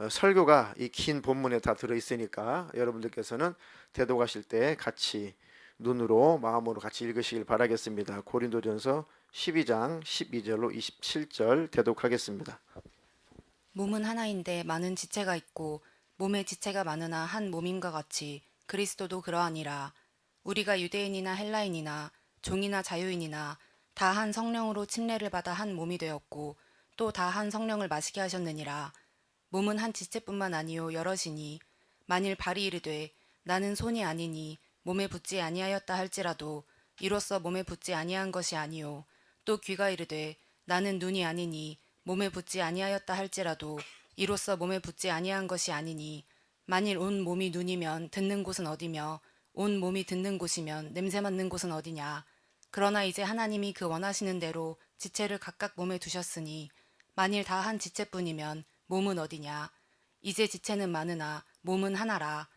설교가 이 긴 본문에 다 들어있으니까 여러분들께서는 대독하실 때 같이 눈으로 마음으로 같이 읽으시길 바라겠습니다. 고린도전서 12장 12절로 27절 대독하겠습니다. 몸은 하나인데 많은 지체가 있고 몸에 지체가 많으나 한 몸임과 같이 그리스도도 그러하니라. 우리가 유대인이나 헬라인이나 종이나 자유인이나 다 한 성령으로 침례를 받아 한 몸이 되었고 또 다 한 성령을 마시게 하셨느니라. 몸은 한 지체뿐만 아니요 여럿이니 만일 발이 이르되 나는 손이 아니니 몸에 붙지 아니하였다 할지라도 이로써 몸에 붙지 아니한 것이 아니요 또 귀가 이르되 나는 눈이 아니니 몸에 붙지 아니하였다 할지라도 이로써 몸에 붙지 아니한 것이 아니니 만일 온 몸이 눈이면 듣는 곳은 어디며 온 몸이 듣는 곳이면 냄새 맡는 곳은 어디냐. 그러나 이제 하나님이 그 원하시는 대로 지체를 각각 몸에 두셨으니 만일 다 한 지체뿐이면 몸은 어디냐. 이제 지체는 많으나 몸은 하나라.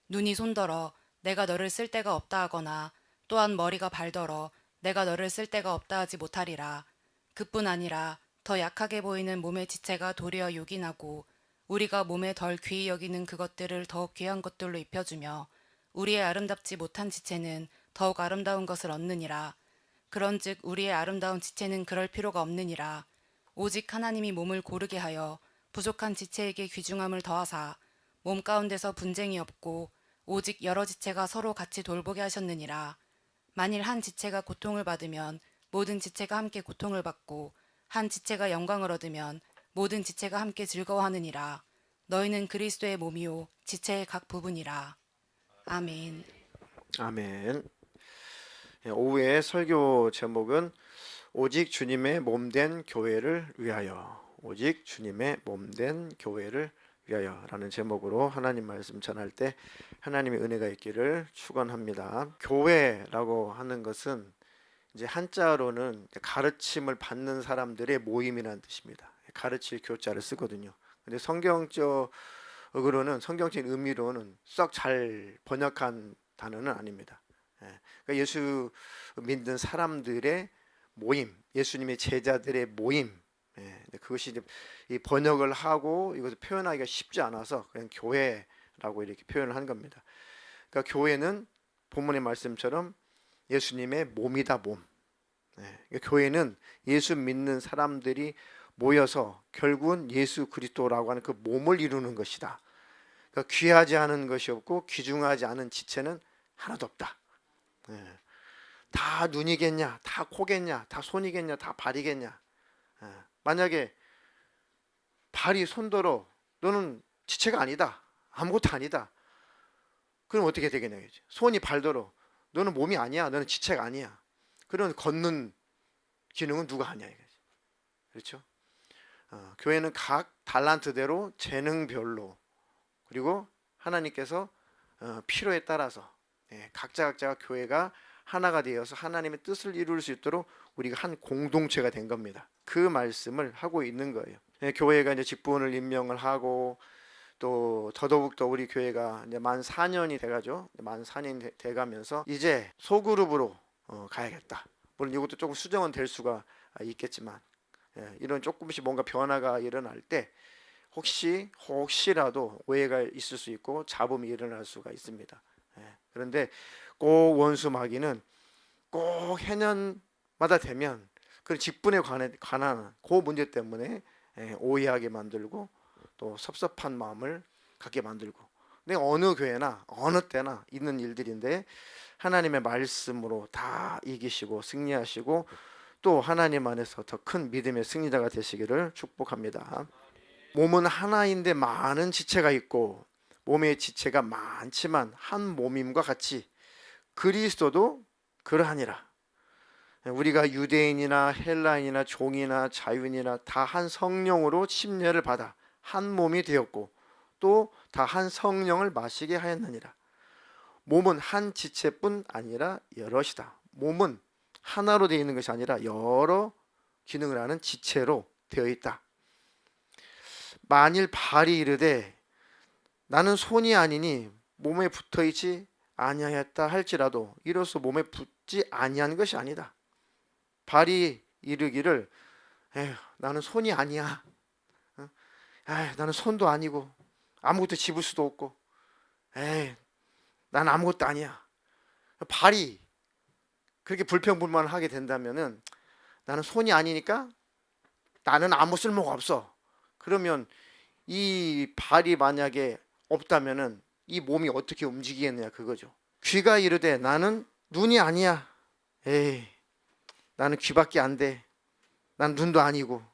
눈이 손더러 내가 너를 쓸 데가 없다 하거나 또한 머리가 발더러 내가 너를 쓸 데가 없다 하지 못하리라. 그뿐 아니라 더 약하게 보이는 몸의 지체가 도리어 요긴하고 우리가 몸에 덜 귀히 여기는 그것들을 더욱 귀한 것들로 입혀주며 우리의 아름답지 못한 지체는 더욱 아름다운 것을 얻느니라. 그런즉 우리의 아름다운 지체는 그럴 필요가 없느니라. 오직 하나님이 몸을 고르게 하여 부족한 지체에게 귀중함을 더하사 몸 가운데서 분쟁이 없고 오직 여러 지체가 서로 같이 돌보게 하셨느니라. 만일 한 지체가 고통을 받으면 모든 지체가 함께 고통을 받고 한 지체가 영광을 얻으면 모든 지체가 함께 즐거워하느니라. 너희는 그리스도의 몸이요 지체의 각 부분이라. 아멘. 아멘. 오후의 설교 제목은 오직 주님의 몸된 교회를 위하여, 오직 주님의 몸된 교회를 위하여 라는 제목으로 하나님 말씀 전할 때 하나님의 은혜가 있기를 축원합니다. 교회라고 하는 것은 이제 한자로는 가르침을 받는 사람들의 모임이라는 뜻입니다. 가르칠 교자를 쓰거든요. 근데 성경적으로는, 성경적인 의미로는 썩 잘 번역한 단어는 아닙니다. 그러니까 예수 믿는 사람들의 모임, 예수님의 제자들의 모임. 그것이 이제 이 번역을 하고 이것을 표현하기가 쉽지 않아서 그냥 교회라고 이렇게 표현을 한 겁니다. 그러니까 교회는 본문의 말씀처럼 예수님의 몸이다, 몸. 그러니까 교회는 예수 믿는 사람들이 모여서 결국은 예수 그리스도라고 하는 그 몸을 이루는 것이다. 그러니까 귀하지 않은 것이 없고 귀중하지 않은 지체는 하나도 없다. 다 눈이겠냐, 다 코겠냐, 다 손이겠냐, 다 발이겠냐. 만약에 발이 손더러 너는 지체가 아니다, 아무것도 아니다, 그럼 어떻게 되겠냐겠지. 손이 발더러 너는 몸이 아니야, 너는 지체가 아니야. 그런 걷는 기능은 누가 하냐 이거지. 그렇죠? 교회는 각 달란트대로 재능별로 그리고 하나님께서 필요에 따라서 각자가 교회가 하나가 되어서 하나님의 뜻을 이룰 수 있도록 우리가 한 공동체가 된 겁니다. 그 말씀을 하고 있는 거예요. 교회가 이제 직분을 임명을 하고 또 더더욱더 우리 교회가 이제 만 4년이 돼가죠. 만 4년이 돼가면서 이제 소그룹으로 가야겠다. 물론 이것도 조금 수정은 될 수가 있겠지만 이런 조금씩 뭔가 변화가 일어날 때 혹시라도 오해가 있을 수 있고 잡음이 일어날 수가 있습니다. 그런데 꼭 원수 마귀는 꼭 해년마다 되면 그 직분에 관한 그 문제 때문에 오해하게 만들고 또 섭섭한 마음을 갖게 만들고. 근데 어느 교회나 어느 때나 있는 일들인데 하나님의 말씀으로 다 이기시고 승리하시고 또 하나님 안에서 더 큰 믿음의 승리자가 되시기를 축복합니다. 몸은 하나인데 많은 지체가 있고 몸의 지체가 많지만 한 몸임과 같이 그리스도도 그러하니라. 우리가 유대인이나 헬라인이나 종이나 자유인이나 다 한 성령으로 침례를 받아 한 몸이 되었고 또 다 한 성령을 마시게 하였느니라. 몸은 한 지체뿐 아니라 여럿이다. 몸은 하나로 되어 있는 것이 아니라 여러 기능을 하는 지체로 되어 있다. 만일 발이 이르되 나는 손이 아니니 몸에 붙어 있지 아니하였다 할지라도 이로써 몸에 붙지 아니한 것이 아니다. 발이 이르기를 에휴, 나는 손이 아니야. 나는 손도 아니고 아무것도 집을 수도 없고, 에이, 난 아무것도 아니야. 발이 그렇게 불평불만을 하게 된다면은 나는 손이 아니니까 나는 아무 쓸모가 없어. 그러면 이 발이 만약에 없다면은 이 몸이 어떻게 움직이겠느냐 그거죠. 귀가 이르되 나는 눈이 아니야. 에이, 나는 귀밖에 안 돼. 난 눈도 아니고.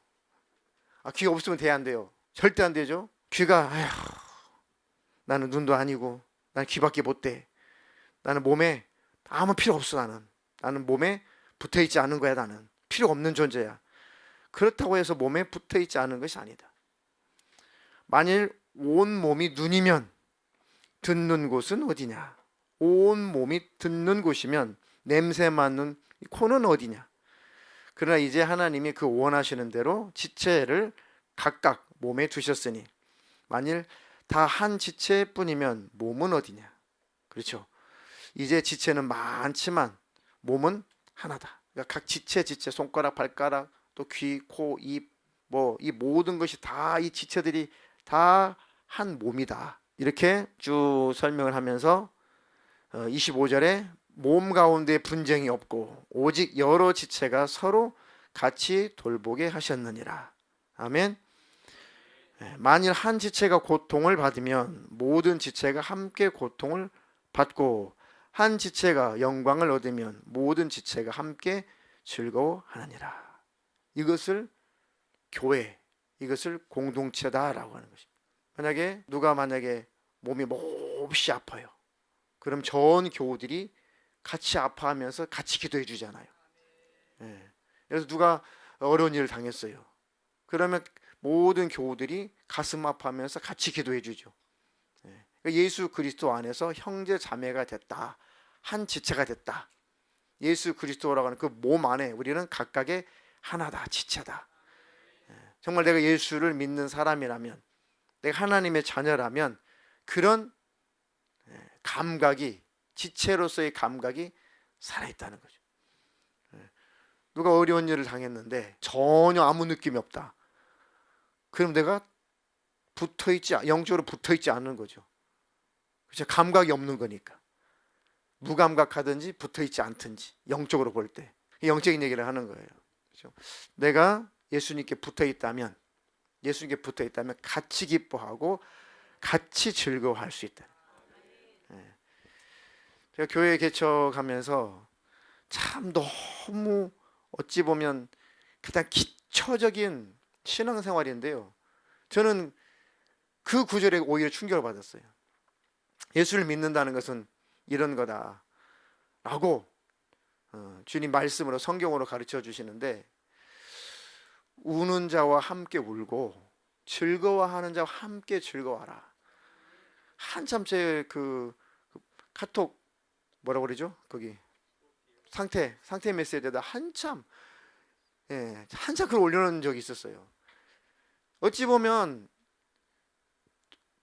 귀가 없으면 돼, 안 돼요? 절대 안 되죠. 귀가 아휴, 나는 눈도 아니고 난 귀밖에 못 돼. 나는 몸에 아무 필요 없어. 나는 몸에 붙어있지 않은 거야. 나는 필요 없는 존재야. 그렇다고 해서 몸에 붙어있지 않은 것이 아니다. 만일 온 몸이 눈이면 듣는 곳은 어디냐? 온 몸이 듣는 곳이면 냄새 맡는 코는 어디냐? 그러나 이제 하나님이 그 원하시는 대로 지체를 각각 몸에 두셨으니 만일 다 한 지체뿐이면 몸은 어디냐? 그렇죠. 이제 지체는 많지만 몸은 하나다. 그러니까 각 지체 손가락, 발가락, 또 귀, 코, 입, 뭐 이 모든 것이 다 이 지체들이 다 한 몸이다. 이렇게 쭉 설명을 하면서 25절에 몸 가운데 분쟁이 없고 오직 여러 지체가 서로 같이 돌보게 하셨느니라. 아멘. 만일 한 지체가 고통을 받으면 모든 지체가 함께 고통을 받고 한 지체가 영광을 얻으면 모든 지체가 함께 즐거워하느니라. 이것을 교회, 이것을 공동체다라고 하는 것입니다. 만약에 몸이 몹시 아파요. 그럼 전 교우들이 같이 아파하면서 같이 기도해 주잖아요. 그래서 누가 어려운 일을 당했어요. 그러면 모든 교우들이 가슴 아파하면서 같이 기도해 주죠. 예수 그리스도 안에서 형제 자매가 됐다. 한 지체가 됐다. 예수 그리스도라고 하는 그 몸 안에 우리는 각각의 하나다. 지체다. 정말 내가 예수를 믿는 사람이라면, 내가 하나님의 자녀라면 그런 감각이, 지체로서의 감각이 살아있다는 거죠. 누가 어려운 일을 당했는데 전혀 아무 느낌이 없다. 그럼 내가 영적으로 붙어있지 않는 거죠. 그렇죠? 감각이 없는 거니까. 무감각하든지 붙어있지 않든지, 영적으로 볼 때. 영적인 얘기를 하는 거예요. 그렇죠? 내가 예수님께 붙어있다면 같이 기뻐하고 같이 즐거워할 수 있다. 제가 교회 개척하면서 참 너무 어찌 보면 가장 기초적인 신앙생활인데요. 저는 그 구절에 오히려 충격을 받았어요. 예수를 믿는다는 것은 이런 거다 라고 주님 말씀으로, 성경으로 가르쳐 주시는데, 우는 자와 함께 울고 즐거워하는 자와 함께 즐거워하라. 한참 제 그 카톡 뭐라고 그러죠? 거기 상태 메시지에다 한참 글을 올려놓은 적이 있었어요. 어찌 보면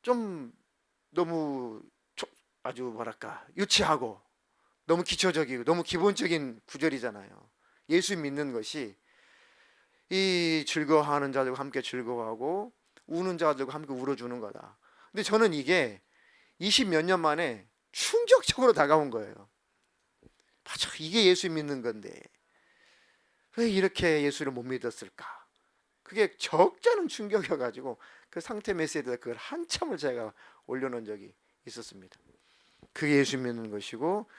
좀 너무 아주 뭐랄까 유치하고 너무 기초적이고 너무 기본적인 구절이잖아요. 예수 믿는 것이 이 즐거워하는 자들과 함께 즐거워하고 우는 자들과 함께 울어주는 거다. 근데 저는 이게 20몇 년 만에 충격적으로 다가온 거예요. 맞아, 이게 예수 믿는 건데 왜 이렇게 예수를 못 믿었을까? 그게 적잖은 충격이어가지고 그 상태 메시지에다 그걸 한참을 제가 올려놓은 적이 있었습니다. 그게 예수 믿는 것이고,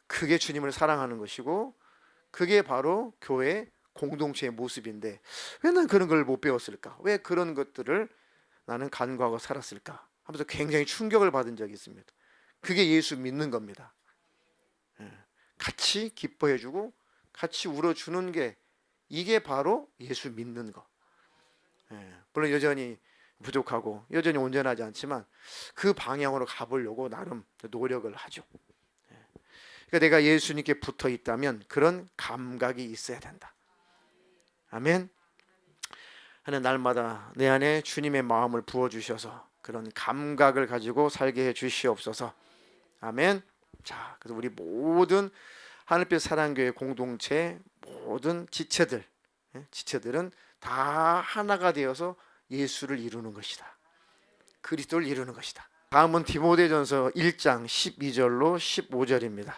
그게 주님을 사랑하는 것이고, 그게 바로 교회 공동체의 모습인데 왜 난 그런 걸 못 배웠을까? 왜 그런 것들을 나는 간과하고 살았을까? 하면서 굉장히 충격을 받은 적이 있습니다. 그게 예수 믿는 겁니다. 같이 기뻐해주고 같이 울어주는 게, 이게 바로 예수 믿는 거. 물론 여전히 부족하고 여전히 온전하지 않지만 그 방향으로 가보려고 나름 노력을 하죠. 그러니까 내가 예수님께 붙어 있다면 그런 감각이 있어야 된다. 아멘. 하는 날마다 내 안에 주님의 마음을 부어주셔서 그런 감각을 가지고 살게 해 주시옵소서. 아멘. 자, 그래서 우리 모든 하늘빛 사랑교회 공동체 모든 지체들은 다 하나가 되어서 예수를 이루는 것이다. 그리스도를 이루는 것이다. 다음은 디모데전서 1장 12절로 15절입니다.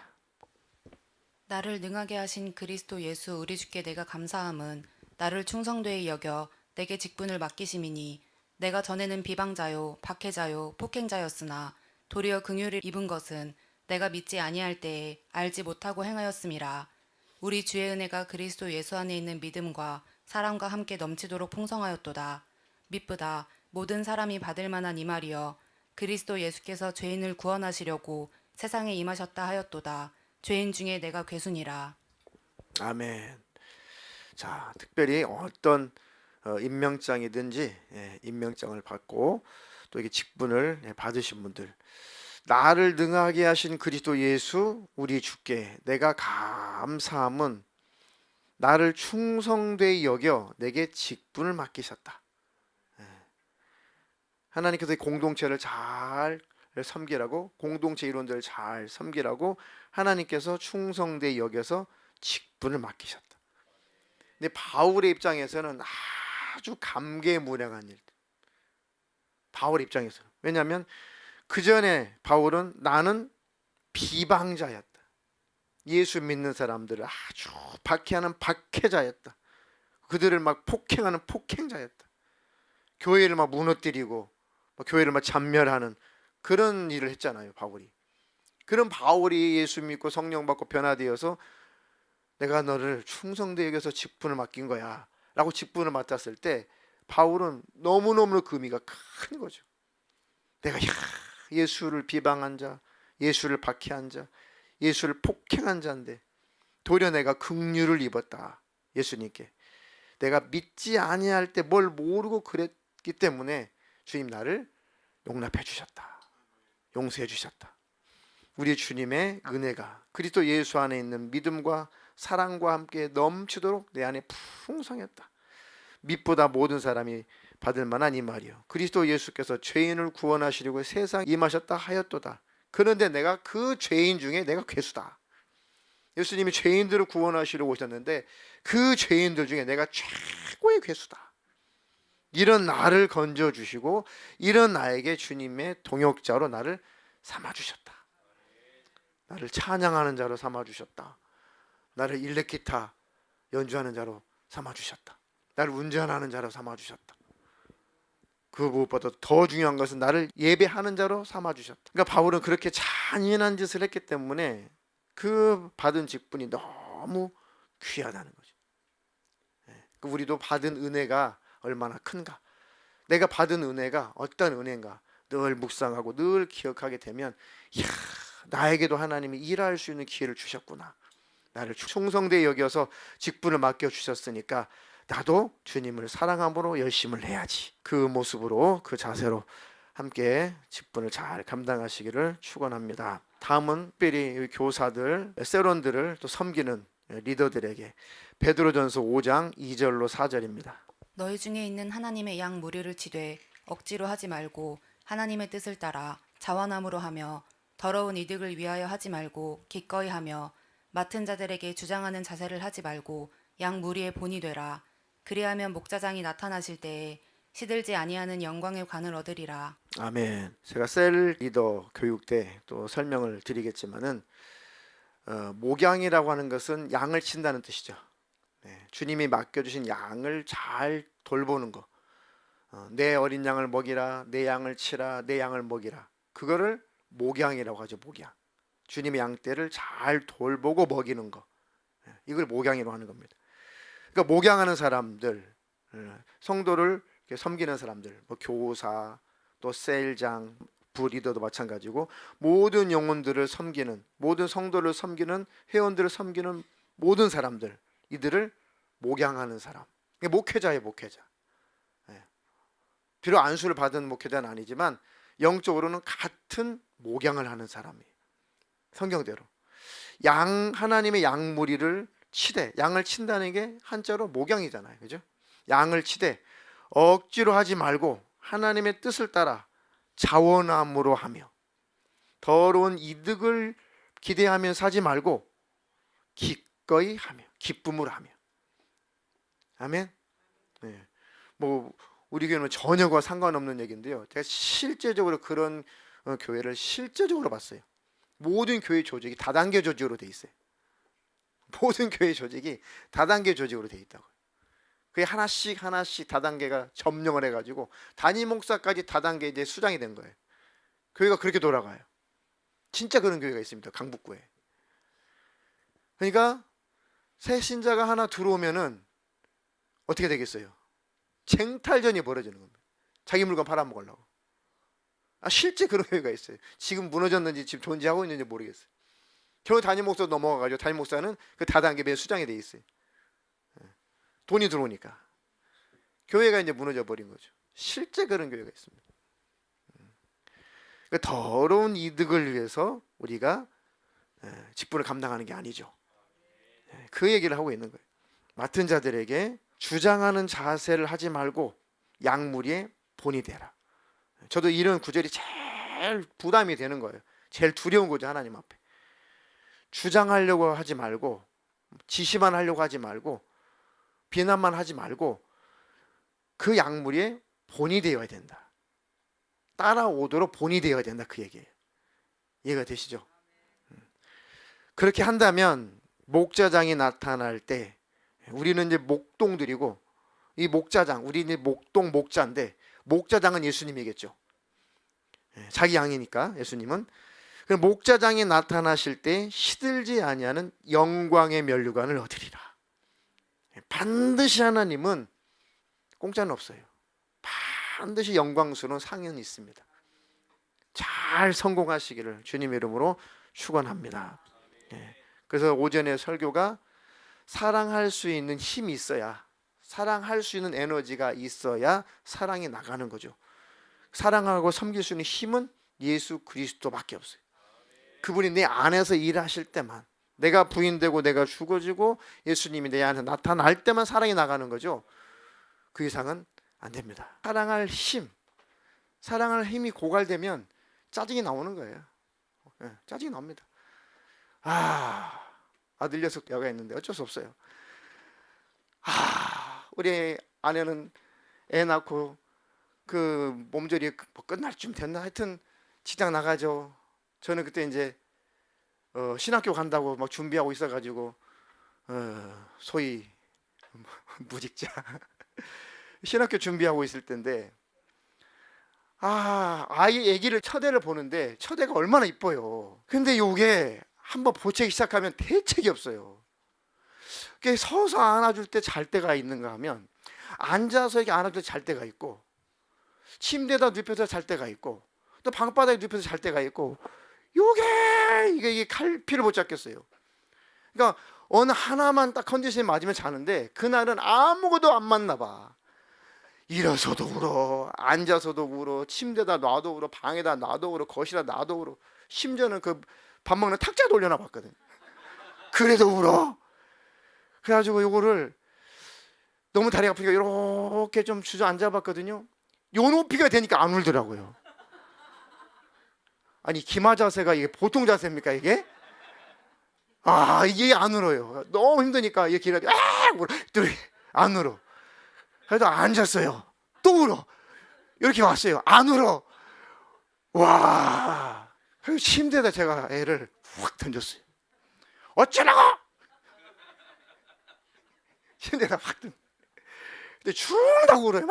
나를 능하게 하신 그리스도 예수 우리 주께 내가 감사함은 나를 충성되이 여겨 내게 직분을 맡기심이니 내가 전에는 비방자요 박해자요 폭행자였으나 도리어 긍휼을 입은 것은 내가 믿지 아니할 때에 알지 못하고 행하였음이라. 우리 주의 은혜가 그리스도 예수 안에 있는 믿음과 사랑과 함께 넘치도록 풍성하였도다. 미쁘다 모든 사람이 받을 만한 이 말이여 그리스도 예수께서 죄인을 구원하시려고 세상에 임하셨다 하였도다. 죄인 중에 내가 괴순이라. 아멘. 자, 특별히 어떤 임명장이든지 임명장을 받고 또 이게 직분을 받으신 분들, 나를 능하게 하신 그리스도 예수 우리 주께 내가 감사함은 나를 충성되이 여겨 내게 직분을 맡기셨다. 하나님께서 이 공동체를 잘 섬기라고, 공동체 이론들을 잘 섬기라고 하나님께서 충성되이 여겨서 직분을 맡기셨다. 근데 바울의 입장에서는 아주 감개무량한 일. 바울의 입장에서는. 왜냐하면 그 전에 바울은 나는 비방자였다. 예수 믿는 사람들을 아주 박해하는 박해자였다. 그들을 막 폭행하는 폭행자였다. 교회를 막 무너뜨리고 교회를 막 잔멸하는 그런 일을 했잖아요, 바울이. 그런 바울이 예수 믿고 성령 받고 변화되어서 내가 너를 충성되이 여겨서 직분을 맡긴 거야 라고 직분을 맡았을 때 바울은 너무너무 그 의미가 큰 거죠. 내가 예수를 비방한 자, 예수를 박해한 자, 예수를 폭행한 자인데 도리어 내가 긍휼을 입었다. 예수님께 내가 믿지 아니할 때 뭘 모르고 그랬기 때문에 주님 나를 용납해 주셨다. 용서해 주셨다. 우리 주님의 은혜가 그리스도 예수 안에 있는 믿음과 사랑과 함께 넘치도록 내 안에 풍성했다. 밑보다 모든 사람이 받을 만한 이 말이요. 그리스도 예수께서 죄인을 구원하시려고 세상에 임하셨다 하였도다. 그런데 내가 그 죄인 중에 내가 괴수다. 예수님이 죄인들을 구원하시려고 오셨는데 그 죄인들 중에 내가 최고의 괴수다. 이런 나를 건져주시고 이런 나에게 주님의 동역자로 나를 삼아주셨다. 나를 찬양하는 자로 삼아주셨다. 나를 일렉기타 연주하는 자로 삼아주셨다. 나를 운전하는 자로 삼아주셨다. 그 무엇보다 더 중요한 것은 나를 예배하는 자로 삼아주셨다. 그러니까 바울은 그렇게 잔인한 짓을 했기 때문에 그 받은 직분이 너무 귀하다는 거죠. 우리도 받은 은혜가 얼마나 큰가. 내가 받은 은혜가 어떤 은혜인가 늘 묵상하고 늘 기억하게 되면 이야, 나에게도 하나님이 일할 수 있는 기회를 주셨구나. 나를 충성되이 여겨서 직분을 맡겨주셨으니까 나도 주님을 사랑함으로 열심을 해야지. 그 모습으로 그 자세로 함께 직분을 잘 감당하시기를 축원합니다. 다음은 특별히 교사들, 세론들을 또 섬기는 리더들에게 베드로전서 5장 2절로 4절입니다. 너희 중에 있는 하나님의 양 무리를 치되 억지로 하지 말고 하나님의 뜻을 따라 자원함으로 하며 더러운 이득을 위하여 하지 말고 기꺼이 하며 맡은 자들에게 주장하는 자세를 하지 말고 양 무리의 본이 되라. 그리하면 목자장이 나타나실 때에 시들지 아니하는 영광의 관을 얻으리라. 아멘. 제가 셀 리더 교육 때 또 설명을 드리겠지만은 목양이라고 하는 것은 양을 친다는 뜻이죠. 주님이 맡겨주신 양을 잘 돌보는 거. 내 어린 양을 먹이라, 내 양을 치라, 내 양을 먹이라. 그거를 목양이라고 하죠. 목양. 주님의 양떼를 잘 돌보고 먹이는 거. 이걸 목양이라고 하는 겁니다. 그러니까 목양하는 사람들, 성도를 섬기는 사람들, 뭐 교사, 또 셀장, 부리더도 마찬가지고 모든 영혼들을 섬기는, 모든 성도를 섬기는, 회원들을 섬기는 모든 사람들, 이들을 목양하는 사람. 이게 목회자예요, 목회자. 비록 안수를 받은 목회자는 아니지만 영적으로는 같은 목양을 하는 사람이에요. 성경대로 하나님의 양무리를 치되, 양을 친다는 게 한자로 목양이잖아요, 그죠? 양을 치되 억지로 하지 말고 하나님의 뜻을 따라 자원함으로 하며 더러운 이득을 기대하면서 하지 말고 기꺼이 하며 기쁨으로 하며. 아멘. 뭐 우리 교회는 전혀가 상관없는 얘기인데요. 제가 실제적으로 그런 교회를 실제적으로 봤어요. 모든 교회 조직이 다단계 조직으로 돼 있어요. 모든 교회 조직이 다단계 조직으로 돼 있다고요. 그게 하나씩 다단계가 점령을 해가지고 단임 목사까지 다단계 이제 수장이 된 거예요. 교회가 그렇게 돌아가요. 진짜 그런 교회가 있습니다. 강북구에. 그러니까 새 신자가 하나 들어오면은 어떻게 되겠어요? 쟁탈전이 벌어지는 겁니다. 자기 물건 팔아먹으려고. 실제 그런 교회가 있어요. 지금 무너졌는지 지금 존재하고 있는지 모르겠어요. 겨우 담임 목사 넘어가가지고 담임 목사는 그 다단계 배 수장이 돼 있어요. 돈이 들어오니까 교회가 이제 무너져 버린 거죠. 실제 그런 교회가 있습니다. 그 더러운 이득을 위해서 우리가 직분을 감당하는 게 아니죠. 그 얘기를 하고 있는 거예요. 맡은 자들에게 주장하는 자세를 하지 말고 약물의 본이 되라. 저도 이런 구절이 제일 부담이 되는 거예요. 제일 두려운 거죠. 하나님 앞에 주장하려고 하지 말고, 지시만 하려고 하지 말고, 비난만 하지 말고 그 약물의 본이 되어야 된다. 따라오도록 본이 되어야 된다. 그 얘기예요. 이해가 되시죠? 그렇게 한다면 목자장이 나타날 때, 우리는 이제 목동들이고 이 목자장, 우리는 목동 목자인데 목자장은 예수님이겠죠. 자기 양이니까 예수님은. 그럼 목자장이 나타나실 때 시들지 아니하는 영광의 면류관을 얻으리라. 반드시 하나님은 공짜는 없어요. 반드시 영광스러운 상흔이 있습니다. 잘 성공하시기를 주님의 이름으로 축원합니다. 그래서 오전에 설교가 사랑할 수 있는 힘이 있어야, 사랑할 수 있는 에너지가 있어야 사랑이 나가는 거죠. 사랑하고 섬길 수 있는 힘은 예수 그리스도밖에 없어요. 그분이 내 안에서 일하실 때만, 내가 부인되고 내가 죽어지고 예수님이 내 안에 나타날 때만 사랑이 나가는 거죠. 그 이상은 안 됩니다. 사랑할 힘이 고갈되면 짜증이 나오는 거예요. 짜증이 납니다. 아들 녀석가 있는데 어쩔 수 없어요. 우리 아내는 애 낳고 그 몸조리 뭐 끝날 쯤 됐나, 하여튼 직장 나가죠. 저는 그때 이제 신학교 간다고 막 준비하고 있어가지고 소위 무직자 신학교 준비하고 있을 때인데, 아이 아기를 첫애를 보는데 첫애가 얼마나 이뻐요. 근데 요게 한번 보채기 시작하면 대책이 없어요. 서서 안아줄 때 잘 때가 있는가 하면 앉아서 이렇게 안아줄 때 잘 때가 있고, 침대에다 눕혀서 잘 때가 있고, 또 방바닥에 눕혀서 잘 때가 있고, 이게 갈피를 못 잡겠어요. 그러니까 어느 하나만 딱 컨디션이 맞으면 자는데 그날은 아무것도 안 맞나 봐. 일어서도 울어, 앉아서도 울어, 침대에다 놔도 울어, 방에다 놔도 울어, 거실에다 놔도 울어. 심지어는 그 밥 먹는 탁자도 올려놔 봤거든. 그래도 울어. 그래가지고 요거를 너무 다리 아프니까 이렇게 좀 주저앉아 봤거든요. 요 높이가 되니까 안 울더라고요. 아니, 기마 자세가 이게 보통 자세입니까 이게? 이게 안 울어요. 너무 힘드니까 이게 기라지 울어. 안 울어. 그래도 앉았어요. 또 울어. 이렇게 왔어요. 안 울어. 와. 그리고 침대에다 제가 애를 확 던졌어요. 어쩌라고? 침대에다 확 던졌어요. 근데 죽다고 울어요.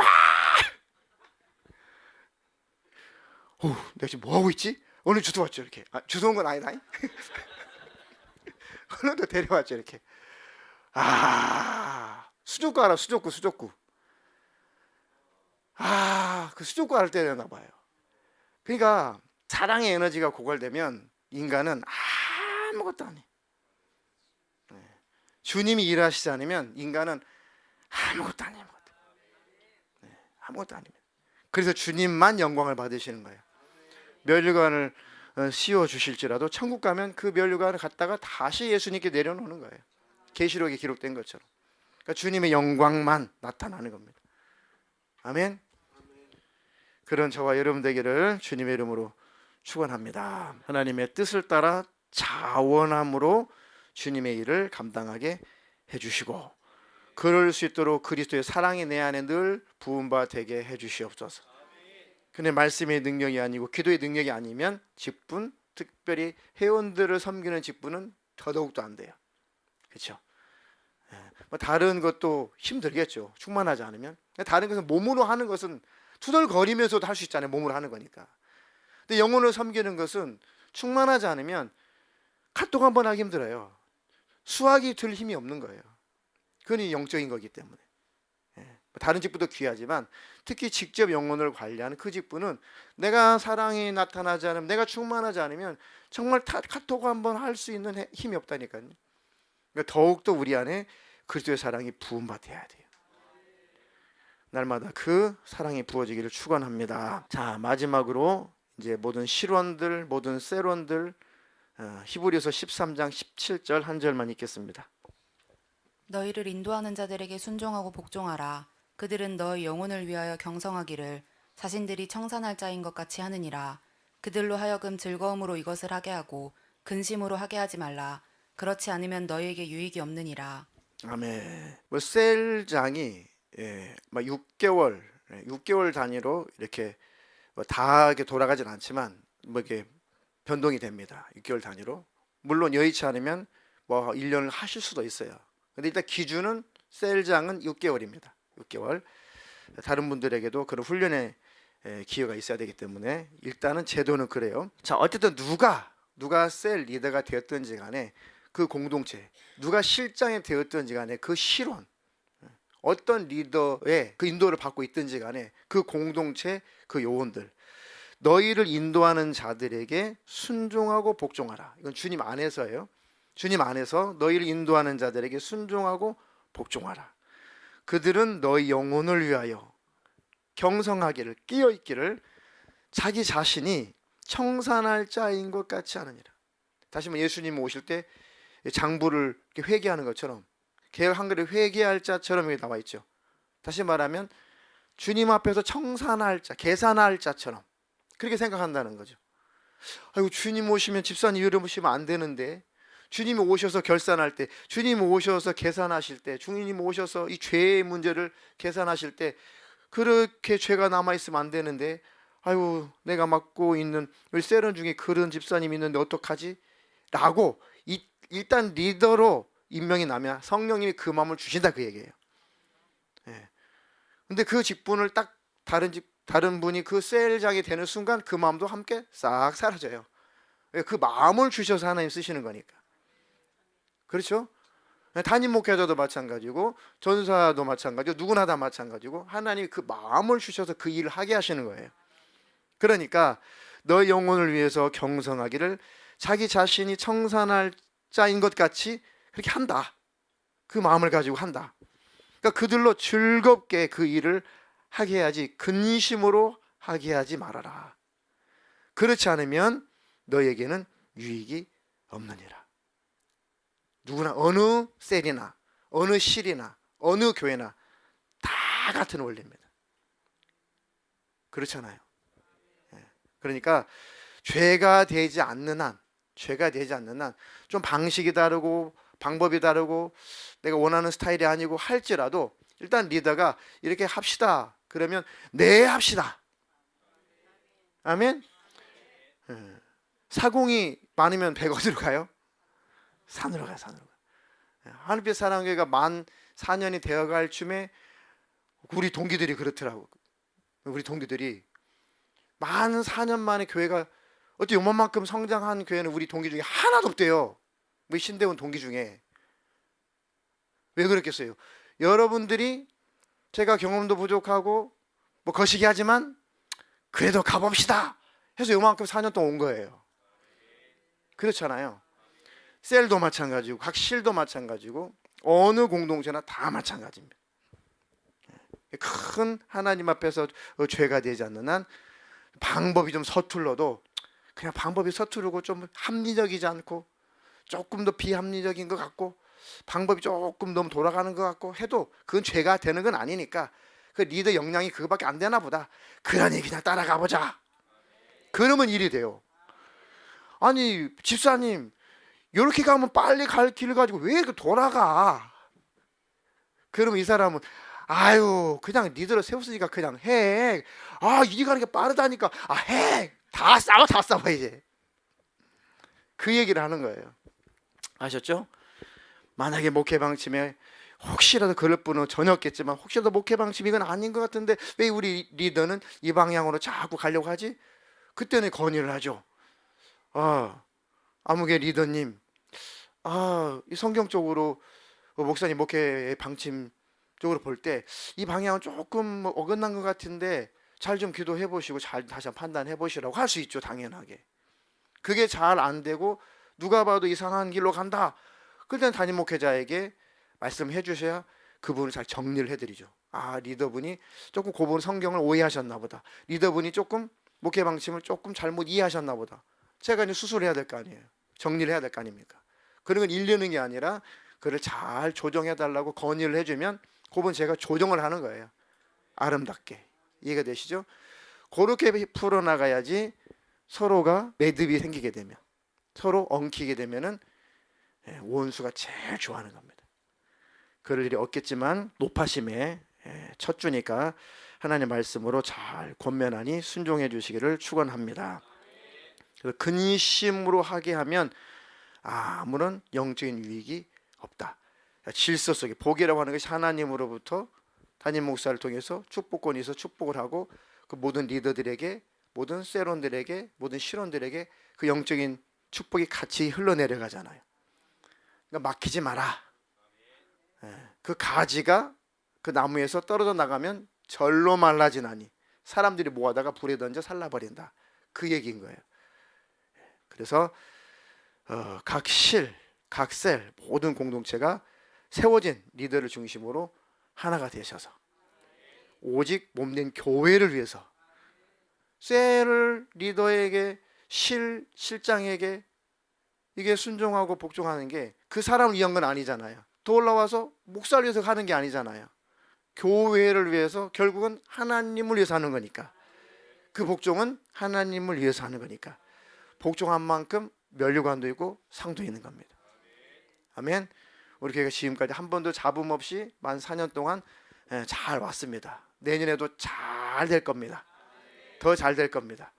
내가 지금 뭐 하고 있지? 오늘 주소 왔죠 이렇게. 주소 온 건 아니다. 오늘도 데려왔죠 이렇게. 수족구 알아? 수족구. 그 수족구 할 때였나 봐요. 그러니까 사랑의 에너지가 고갈되면 인간은 아무것도 안 해. 주님이 일하시지 않으면 인간은 아무것도 안 해요. 아무것도 아닙니다. 그래서 주님만 영광을 받으시는 거예요. 면류관을 씌워 주실지라도 천국 가면 그 면류관을 갖다가 다시 예수님께 내려놓는 거예요. 계시록에 기록된 것처럼. 그러니까 주님의 영광만 나타나는 겁니다. 아멘. 그런 저와 여러분 되기를 주님의 이름으로 축원합니다. 하나님의 뜻을 따라 자원함으로 주님의 일을 감당하게 해주시고, 그럴 수 있도록 그리스도의 사랑이 내 안에 늘 부음바 되게 해주시옵소서. 근데 말씀의 능력이 아니고 기도의 능력이 아니면 직분, 특별히 회원들을 섬기는 직분은 더더욱도 안 돼요. 그렇죠? 뭐 다른 것도 힘들겠죠. 충만하지 않으면. 다른 것은 몸으로 하는 것은 투덜거리면서도 할 수 있잖아요. 몸으로 하는 거니까. 근데 영혼을 섬기는 것은 충만하지 않으면 카톡 한번 하기 힘들어요. 수학이 들 힘이 없는 거예요. 그건 영적인 거기 때문에. 다른 직분도 귀하지만 특히 직접 영혼을 관리하는 그 직분은 내가 사랑이 나타나지 않으면, 내가 충만하지 않으면 정말 카톡 한번 할 수 있는 힘이 없다니까요. 그러니까 더욱더 우리 안에 그리스도의 사랑이 부음받아야 돼요. 날마다 그 사랑이 부어지기를 축원합니다. 자, 마지막으로 이제 모든 실원들, 모든 셀원들, 히브리서 13장 17절 한 절만 읽겠습니다. 너희를 인도하는 자들에게 순종하고 복종하라. 그들은 너희 영혼을 위하여 경성하기를 자신들이 청산할 자인 것 같이 하느니라. 그들로 하여금 즐거움으로 이것을 하게 하고 근심으로 하게 하지 말라. 그렇지 않으면 너희에게 유익이 없느니라. 아멘. 뭐 셀장이 막 6개월 단위로 이렇게 다 이렇게 돌아가진 않지만 뭐 이렇게 변동이 됩니다. 6개월 단위로. 물론 여의치 않으면 뭐 1년을 하실 수도 있어요. 근데 일단 기준은 셀장은 6개월입니다. 6개월. 다른 분들에게도 그런 훈련의 기회가 있어야 되기 때문에 일단은 제도는 그래요. 자, 어쨌든 누가 셀 리더가 되었든지 간에 그 공동체, 누가 실장이 되었든지 간에 그 실원, 어떤 리더의 그 인도를 받고 있든지 간에 그 공동체, 그 요원들, 너희를 인도하는 자들에게 순종하고 복종하라. 이건 주님 안에서예요. 주님 안에서 너희를 인도하는 자들에게 순종하고 복종하라. 그들은 너희 영혼을 위하여 경성하기를, 끼어있기를 자기 자신이 청산할 자인 것 같이 하느니라. 다시 한번 예수님 오실 때 장부를 회개하는 것처럼, 개혁 한글에 회개할 자처럼 여기 나와 있죠. 다시 말하면 주님 앞에서 청산할 자, 계산할 자처럼 그렇게 생각한다는 거죠. 아이고, 주님 오시면 집사님 이러시면 안 되는데, 주님이 오셔서 결산할 때, 주님 오셔서 계산하실 때, 주님 오셔서 이 죄의 문제를 계산하실 때 그렇게 죄가 남아있으면 안 되는데, 아이고, 내가 맡고 있는 우리 세런 중에 그런 집사님이 있는데 어떡하지? 라고 일단 리더로 임명이 나면 성령님이 그 마음을 주신다, 그 얘기예요. 근데 그 직분을 딱 다른 분이 그 셀장이 되는 순간 그 마음도 함께 싹 사라져요. 그 마음을 주셔서 하나님 쓰시는 거니까. 그렇죠? 담임 목회자도 마찬가지고 전사도 마찬가지고 누구나 다 마찬가지고 하나님이 그 마음을 주셔서 그 일을 하게 하시는 거예요. 그러니까 너의 영혼을 위해서 경성하기를 자기 자신이 청산할 자인 것 같이 그렇게 한다. 그 마음을 가지고 한다. 그러니까 그들로 즐겁게 그 일을 하게 해야지, 근심으로 하게 하지 말아라. 그렇지 않으면 너에게는 유익이 없느니라. 누구나, 어느 셀이나 어느 실이나 어느 교회나 다 같은 원리입니다. 그렇잖아요. 그러니까 죄가 되지 않는 한 좀 방식이 다르고 방법이 다르고 내가 원하는 스타일이 아니고 할지라도 일단 리더가 이렇게 합시다 그러면 네, 합시다. 아멘. 사공이 많으면 배가 어디로 가요? 산으로 가요. 하늘빛 사랑교회가 만 4년이 되어갈 쯤에 우리 동기들이 그렇더라고. 우리 동기들이 만 4년 만에 교회가 어떻게 요만큼 성장한 교회는 우리 동기 중에 하나도 없대요. 우리 신대원 동기 중에. 왜 그랬겠어요? 여러분들이 제가 경험도 부족하고 뭐 거시기 하지만 그래도 가봅시다 해서 요만큼 4년 동안 온 거예요. 그렇잖아요. 셀도 마찬가지고 각 실도 마찬가지고 어느 공동체나 다 마찬가지입니다. 큰 하나님 앞에서 죄가 되지 않는 한 방법이 좀 서툴러도 그냥 방법이 서투르고 좀 합리적이지 않고 조금 더 비합리적인 것 같고 방법이 조금 너무 돌아가는 것 같고 해도 그건 죄가 되는 건 아니니까 그 리더 역량이 그거밖에 안 되나 보다. 그러니 그냥 따라가 보자. 그러면 일이 돼요. 아니 집사님 이렇게 가면 빨리 갈 길을 가지고 왜 돌아가? 그럼 이 사람은 아유 그냥 니들을 세웠으니까 그냥 해. 아 이리 가는 게 빠르다니까. 아 해. 다 싸워 다 싸워 이제. 그 얘기를 하는 거예요. 아셨죠? 만약에 목회 방침에 혹시라도 그럴 분은 전혀 없겠지만 혹시라도 목회 방침이 이건 아닌 것 같은데 왜 우리 리더는 이 방향으로 자꾸 가려고 하지? 그때는 건의를 하죠. 아무개 리더님, 이 성경적으로 목사님 목회의 방침 쪽으로 볼 때 이 방향은 조금 어긋난 것 같은데 잘 좀 기도해 보시고 잘 다시 한번 판단해 보시라고 할 수 있죠. 당연하게. 그게 잘 안 되고 누가 봐도 이상한 길로 간다. 그때는 담임 목회자에게 말씀해 주셔야 그분을 잘 정리를 해드리죠. 리더분이 조금 그분 성경을 오해하셨나 보다. 리더분이 조금 목회 방침을 조금 잘못 이해하셨나 보다. 제가 이제 수술을 해야 될 거 아니에요. 정리를 해야 될 거 아닙니까? 그런 걸 일르는 게 아니라 그를 잘 조정해 달라고 건의를 해주면 그분 제가 조정을 하는 거예요. 아름답게. 이해가 되시죠? 그렇게 풀어나가야지 서로가 매듭이 생기게 되면, 서로 엉키게 되면은 원수가 제일 좋아하는 겁니다. 그럴 일이 없겠지만 높아심의 첫 주니까 하나님의 말씀으로 잘 권면하니 순종해 주시기를 축원합니다. 근심으로 하게 하면 아무런 영적인 유익이 없다. 질서 속에 복이라고 하는 것이 하나님으로부터 담임 목사를 통해서 축복권이 있어 축복을 하고 그 모든 리더들에게, 모든 세론들에게, 모든 실원들에게 그 영적인 축복이 같이 흘러내려가잖아요. 그러니까 막히지 마라. 그 가지가 그 나무에서 떨어져 나가면 절로 말라지나니 사람들이 모아다가 불에 던져 살라버린다. 그 얘기인 거예요. 그래서 각 실, 각 셀, 모든 공동체가 세워진 리더를 중심으로 하나가 되셔서 오직 몸된 교회를 위해서 셀을 리더에게 실장에게 이게 순종하고 복종하는 게 그 사람을 위한 건 아니잖아요. 더 올라와서 목사를 위해서 하는 게 아니잖아요. 교회를 위해서 결국은 하나님을 위해서 하는 거니까 그 복종은 하나님을 위해서 하는 거니까 복종한 만큼 면류관도 있고 상도 있는 겁니다. 아멘. 우리 교회가 지금까지 한 번도 잡음 없이 만 4년 동안 잘 왔습니다. 내년에도 잘 될 겁니다. 더 잘 될 겁니다.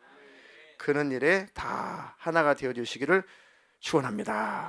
그런 일에 다 하나가 되어 주시기를 축원합니다.